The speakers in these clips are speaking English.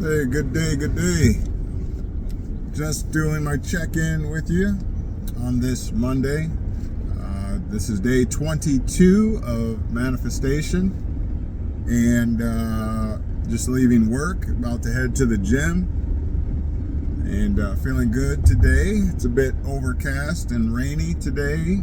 Hey, good day, good day. Just doing my check-in with you on this Monday. This is day 22 of manifestation, and just leaving work, about to head to the gym, and feeling good today. It's a bit overcast and rainy today.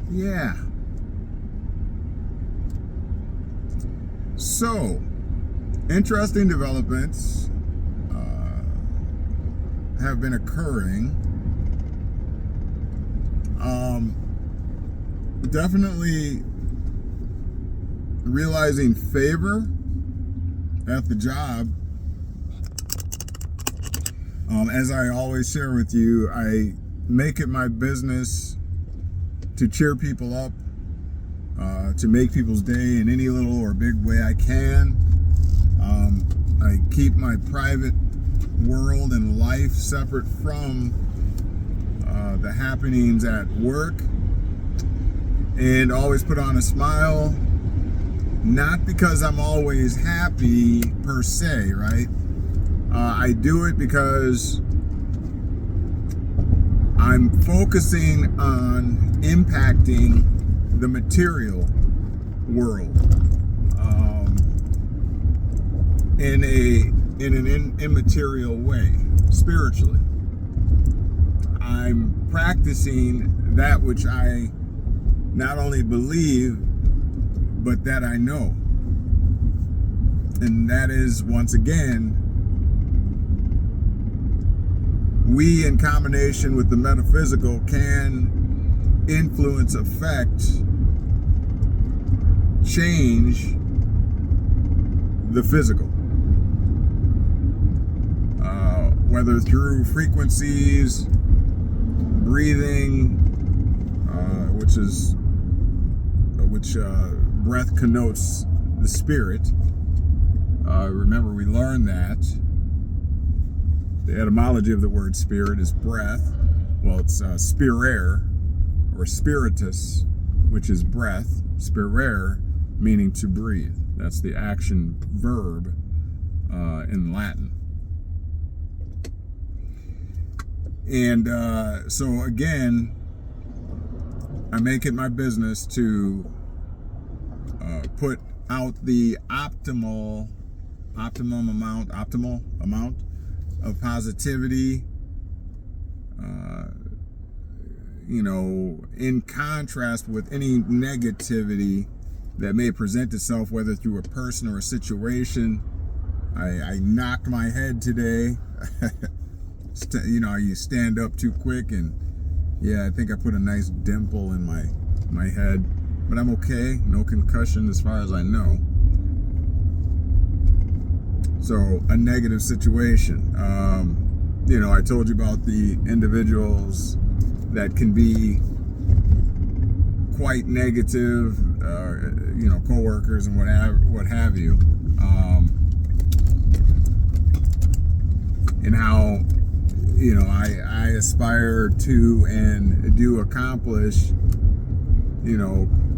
Yeah. So, interesting developments have been occurring. Definitely realizing favor at the job. As I always share with you, I make it my business to cheer people up, to make people's day in any little or big way I can. I keep my private world and life separate from the happenings at work, and always put on a smile, not because I'm always happy per se, right? I do it because I'm focusing on impacting the material world in an immaterial way, spiritually. I'm practicing that which I not only believe, but that I know. And that is, once again, we, in combination with the metaphysical, can influence, affect, change the physical. Whether through frequencies, breathing, which breath connotes the spirit. Remember, we learned that the etymology of the word spirit is breath. Well, it's spirare or spiritus, which is breath. Spirare meaning to breathe. That's the action verb in Latin. And so again, I make it my business to put out the optimal amount of positivity, in contrast with any negativity that may present itself, whether through a person or a situation. I knocked my head today. You stand up too quick, and I think I put a nice dimple in my head, but I'm okay. No concussion as far as I know. So, a negative situation. I told you about the individuals that can be quite negative, coworkers and what have you, and how I aspire to and do accomplish,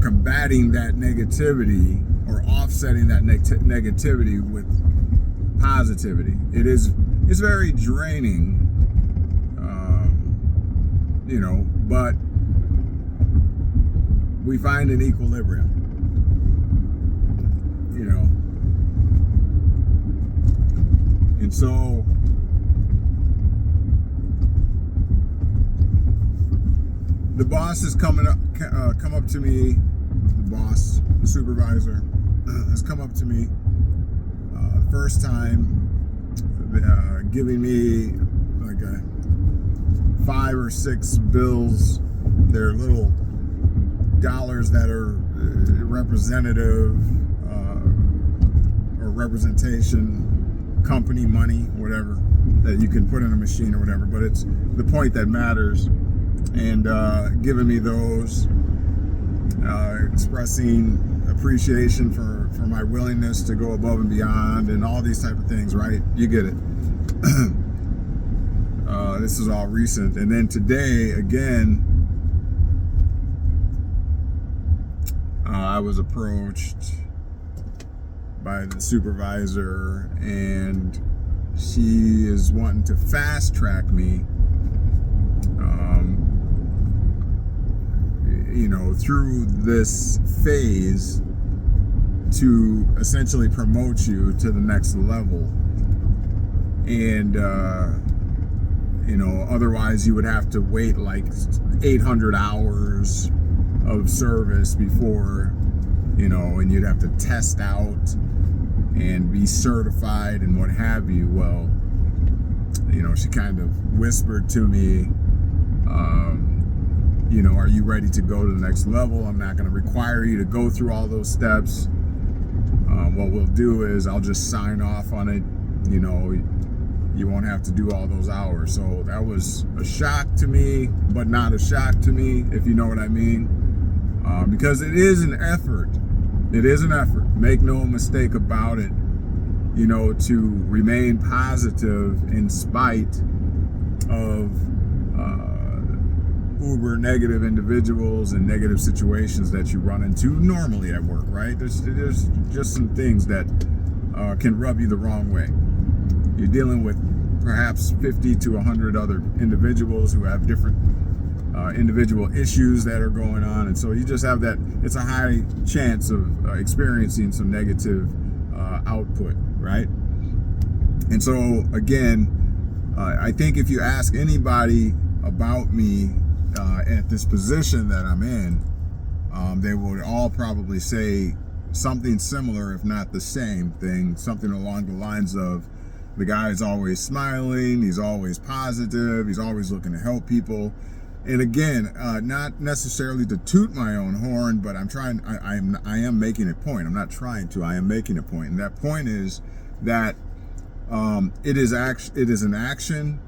combating that negativity or offsetting that negativity with positivity. It's very draining, but we find an equilibrium, and so the boss has come up to me. The supervisor has come up to me the first time, giving me like 5 or 6 bills. They're little dollars that are representative or representation, company money, whatever, that you can put in a machine or whatever. But it's the point that matters. And giving me those, expressing appreciation for my willingness to go above and beyond, and all these type of things, right? You get it. This is all recent. And then today, again, I was approached by the supervisor, and she is wanting to fast track me, through this phase to essentially promote you to the next level. And, otherwise you would have to wait like 800 hours of service before, and you'd have to test out and be certified and what have you. Well, she kind of whispered to me, are you ready to go to the next level? I'm not going to require you to go through all those steps. What we'll do is I'll just sign off on it. You won't have to do all those hours. So that was a shock to me, but not a shock to me, if you know what I mean. Because it is an effort. It is an effort. Make no mistake about it. To remain positive in spite of uber negative individuals and negative situations that you run into normally at work, right? There's just some things that can rub you the wrong way. You're dealing with perhaps 50 to 100 other individuals who have different individual issues that are going on, and so you just have that. It's a high chance of experiencing some negative output, right? And so again, I think if you ask anybody about me at this position that I'm in, they would all probably say something similar, if not the same thing, something along the lines of, the guy is always smiling, he's always positive, he's always looking to help people. And again, not necessarily to toot my own horn, but I am making a point. I'm not trying to, I am making a point. And that point is that it is an action,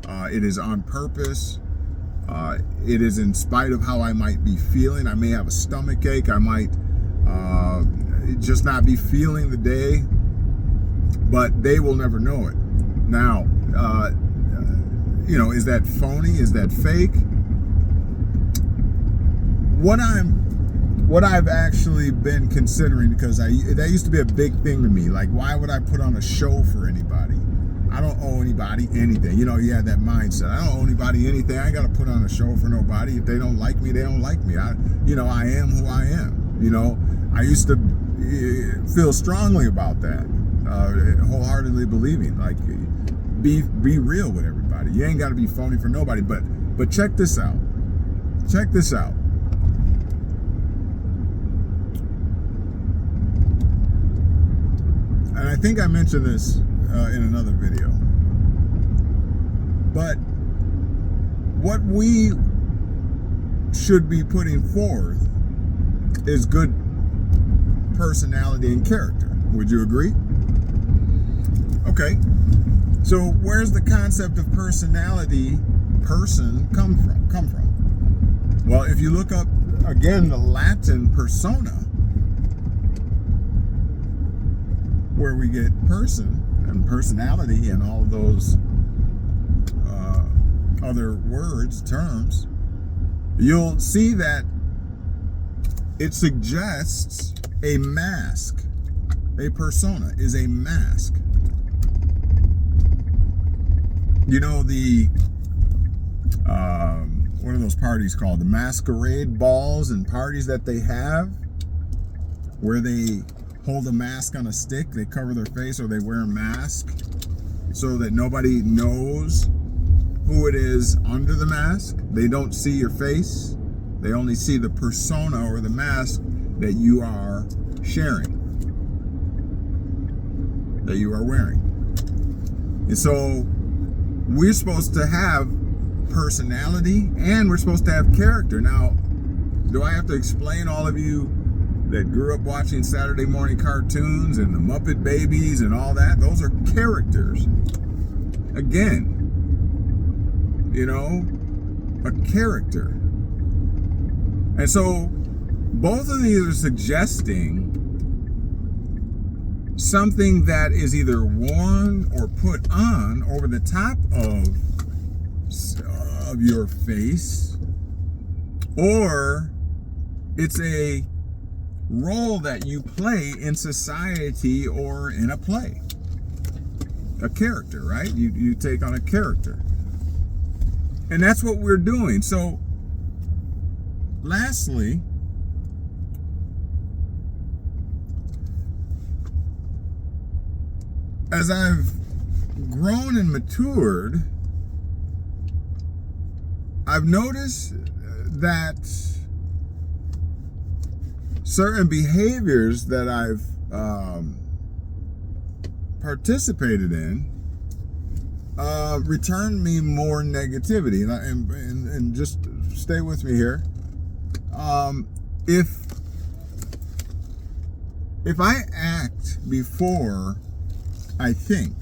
it is on purpose, it is in spite of how I might be feeling. I may have a stomach ache, I might just not be feeling the day, but they will never know it. Now, is that phony? Is that fake? What I've actually been considering, because that used to be a big thing to me. Like, why would I put on a show for anybody? I don't owe anybody anything. You had that mindset. I don't owe anybody anything. I ain't got to put on a show for nobody. If they don't like me, they don't like me. I am who I am. I used to feel strongly about that, wholeheartedly believing, like, be real with everybody. You ain't got to be phony for nobody. But check this out. Check this out. And I think I mentioned this in another video. But what we should be putting forth is good personality and character. Would you agree? Okay. So where's the concept of person come from? Well, if you look up again the Latin persona, where we get person and personality and all those other words, terms, you'll see that it suggests a mask. A persona is a mask. What are those parties called? The masquerade balls and parties that they have, where they hold a mask on a stick, they cover their face, or they wear a mask so that nobody knows who it is under the mask. They don't see your face. They only see the persona or the mask that you are sharing, that you are wearing. And so we're supposed to have personality and we're supposed to have character. Now, do I have to explain, all of you that grew up watching Saturday morning cartoons and the Muppet Babies and all that? Those are characters. Again, a character. And so both of these are suggesting something that is either worn or put on over the top of your face, or it's a role that you play in society or in a play. A character, right? You take on a character. And that's what we're doing. So, lastly, as I've grown and matured, I've noticed that certain behaviors that I've participated in return me more negativity. And just stay with me here. If I act before I think,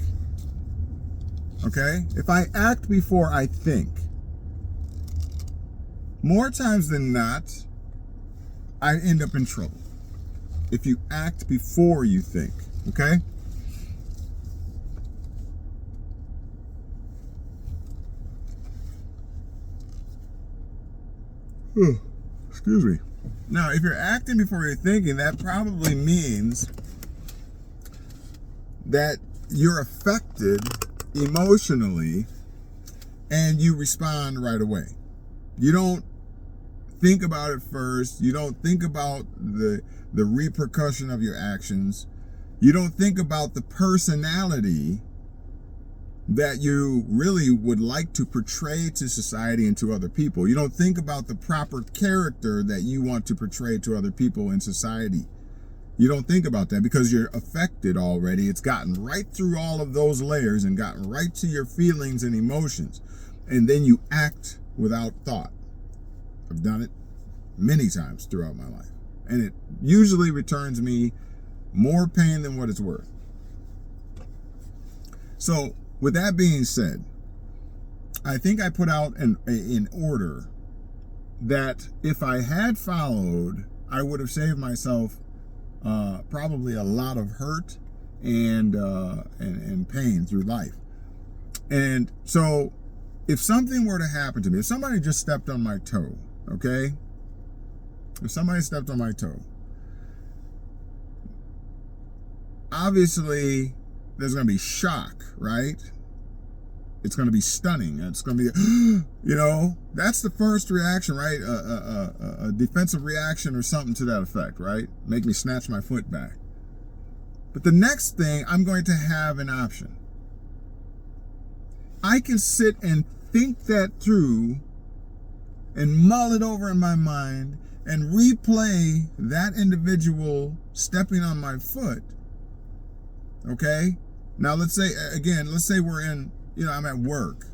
okay? If I act before I think, more times than not, I end up in trouble. If you act before you think, okay? Excuse me. Now, if you're acting before you're thinking, that probably means that you're affected emotionally and you respond right away. You don't think about it first. You don't think about the repercussion of your actions. You don't think about the personality that you really would like to portray to society and to other people. You don't think about the proper character that you want to portray to other people in society. You don't think about that because you're affected already. It's gotten right through all of those layers and gotten right to your feelings and emotions. And then you act without thought. I've done it many times throughout my life. And it usually returns me more pain than what it's worth. So, with that being said, I think I put out an order that if I had followed, I would have saved myself probably a lot of hurt and pain through life. And so, if something were to happen to me, if somebody just stepped on my toe, okay? If somebody stepped on my toe, obviously there's going to be shock, right? It's going to be stunning. It's going to be, that's the first reaction, right? A defensive reaction or something to that effect, right? Make me snatch my foot back. But the next thing, I'm going to have an option. I can sit and think that through and mull it over in my mind and replay that individual stepping on my foot. Okay? Now let's say we're in, I'm at work.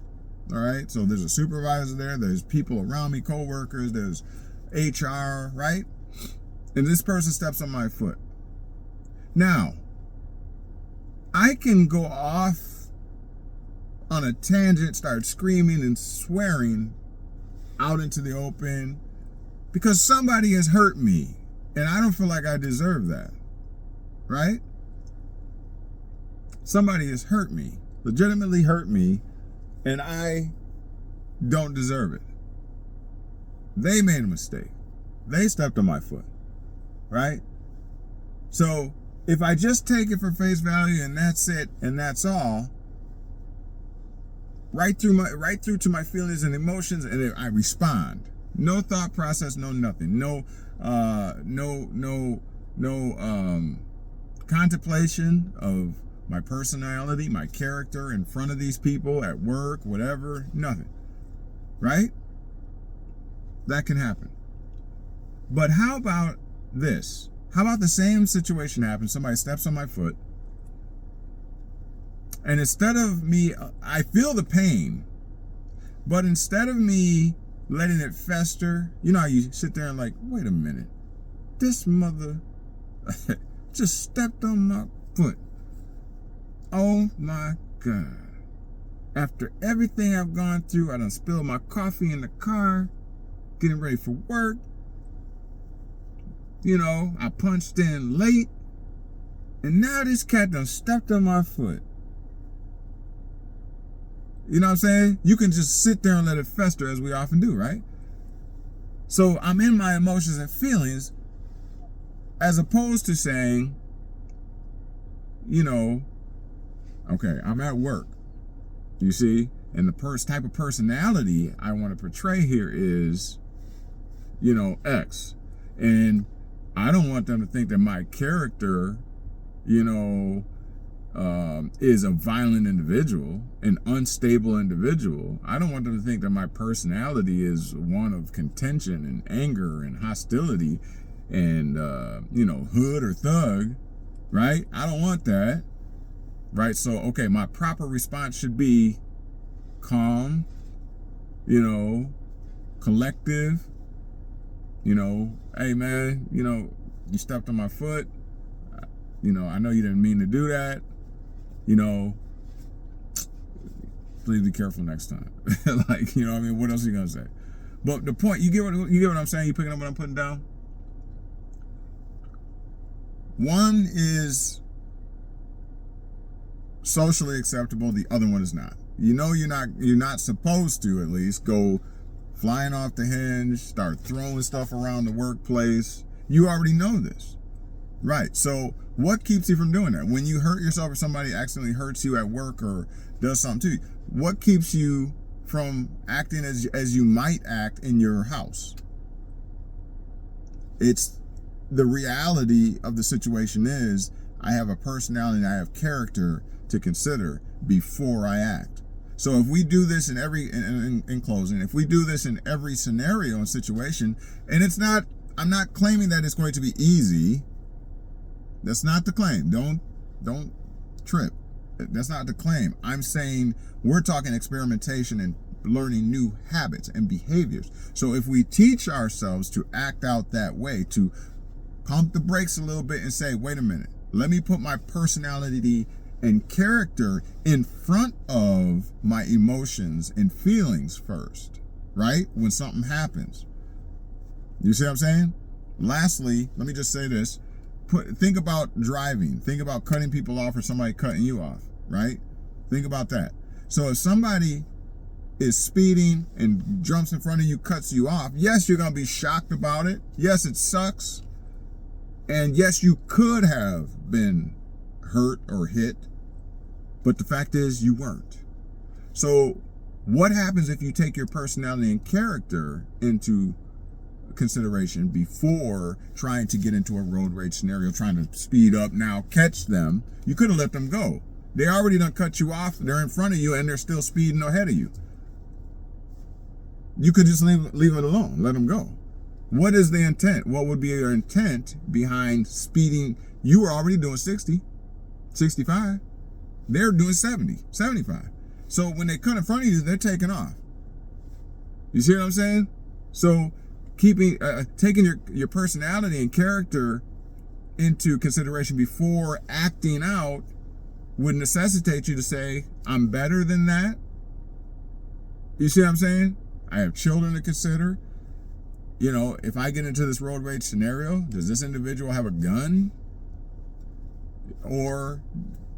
All right? So there's a supervisor there, there's people around me, coworkers, there's HR, right? And this person steps on my foot. Now, I can go off on a tangent, start screaming and swearing out into the open because somebody has hurt me and I don't feel like I deserve that, right? Somebody has hurt me, legitimately hurt me, and I don't deserve it. They made a mistake. They stepped on my foot, right? So if I just take it for face value and that's it and that's all, right through to my feelings and emotions, and I respond. No thought process, no nothing. No contemplation of my personality, my character in front of these people at work, whatever, nothing. Right? That can happen. But how about this? How about the same situation happens? Somebody steps on my foot. And instead of me, I feel the pain, but instead of me letting it fester, how you sit there and like, wait a minute, this mother just stepped on my foot. Oh my God. After everything I've gone through, I done spilled my coffee in the car, getting ready for work. I punched in late, and now this cat done stepped on my foot. You know what I'm saying? You can just sit there and let it fester, as we often do, right? So I'm in my emotions and feelings As opposed to saying, okay, I'm at work. You see? And the type of personality I want to portray here is, X. And I don't want them to think that my character, is a violent individual, an unstable individual. I don't want them to think that my personality is one of contention and anger and hostility and, hood or thug, right? I don't want that, right? So, okay, my proper response should be calm, collective, hey man, you stepped on my foot. I know you didn't mean to do that. Please be careful next time. What else are you gonna say? But the point, you get what I'm saying? You picking up what I'm putting down? One is socially acceptable, the other one is not. You're not supposed to, at least, go flying off the hinge, start throwing stuff around the workplace. You already know this. Right. So what keeps you from doing that? When you hurt yourself or somebody accidentally hurts you at work or does something to you, what keeps you from acting as you might act in your house? It's the reality of the situation is I have a personality and I have character to consider before I act. So if we do this in closing, if we do this in every scenario and situation, and I'm not claiming that it's going to be easy. That's not the claim. Don't trip. That's not the claim. I'm saying we're talking experimentation and learning new habits and behaviors. So if we teach ourselves to act out that way, to pump the brakes a little bit and say, wait a minute, let me put my personality and character in front of my emotions and feelings first, right? When something happens. You see what I'm saying? Lastly, let me just say this. Think about driving. Think about cutting people off or somebody cutting you off, right? Think about that. So if somebody is speeding and jumps in front of you, cuts you off, yes, you're going to be shocked about it. Yes, it sucks. And yes, you could have been hurt or hit. But the fact is you weren't. So what happens if you take your personality and character into consideration before trying to get into a road rage scenario, trying to speed up now, catch them? You could have let them go. They already done cut you off. They're in front of you and they're still speeding ahead of you. You could just leave it alone. Let them go. What is the intent? What would be your intent behind speeding? You were already doing 60, 65. They're doing 70, 75. So when they cut in front of you, they're taking off. You see what I'm saying? So taking your personality and character into consideration before acting out would necessitate you to say, I'm better than that. You see what I'm saying? I have children to consider. If I get into this road rage scenario, does this individual have a gun? Or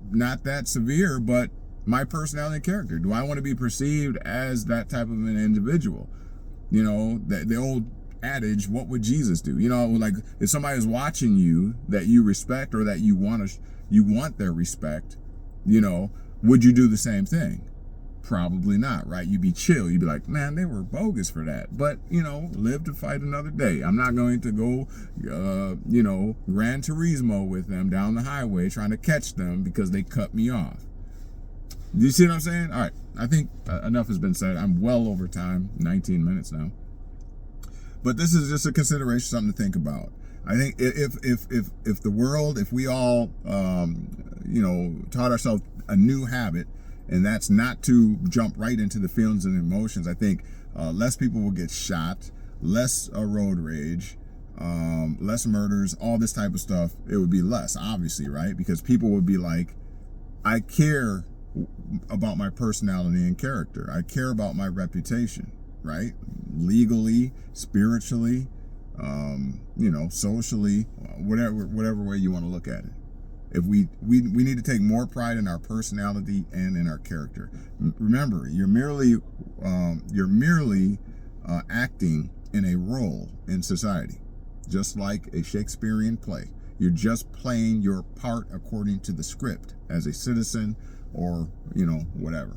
not that severe, but my personality and character. Do I want to be perceived as that type of an individual? The old adage, what would Jesus do? Like if somebody is watching you that you respect or that you want their respect, would you do the same thing? Probably not, right? You'd be chill. You'd be like, man, they were bogus for that. But, live to fight another day. I'm not going to go, Gran Turismo with them down the highway trying to catch them because they cut me off. Do you see what I'm saying? All right. I think enough has been said. I'm well over time, 19 minutes now. But this is just a consideration, something to think about. I think if the world, if we all, taught ourselves a new habit, and that's not to jump right into the feelings and emotions, I think less people will get shot, less road rage, less murders, all this type of stuff. It would be less, obviously, right? Because people would be like, I care about my personality and character. I care about my reputation, right? Legally, spiritually, socially, whatever way you want to look at it. If we need to take more pride in our personality and in our character. Remember, you're merely acting in a role in society. just like a Shakespearean play. You're just playing your part according to the script as a citizen, or, whatever.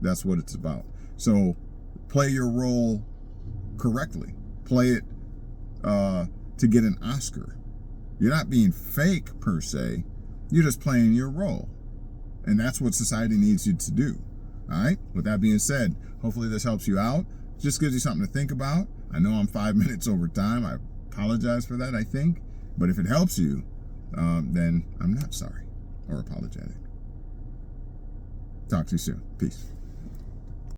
That's what it's about. So play your role correctly. Play it to get an Oscar. You're not being fake per se. You're just playing your role. And that's what society needs you to do. All right? With that being said, hopefully this helps you out. Just gives you something to think about. I know I'm 5 minutes over time. I apologize for that, I think. But if it helps you, then I'm not sorry or apologetic. Talk to you soon. Peace.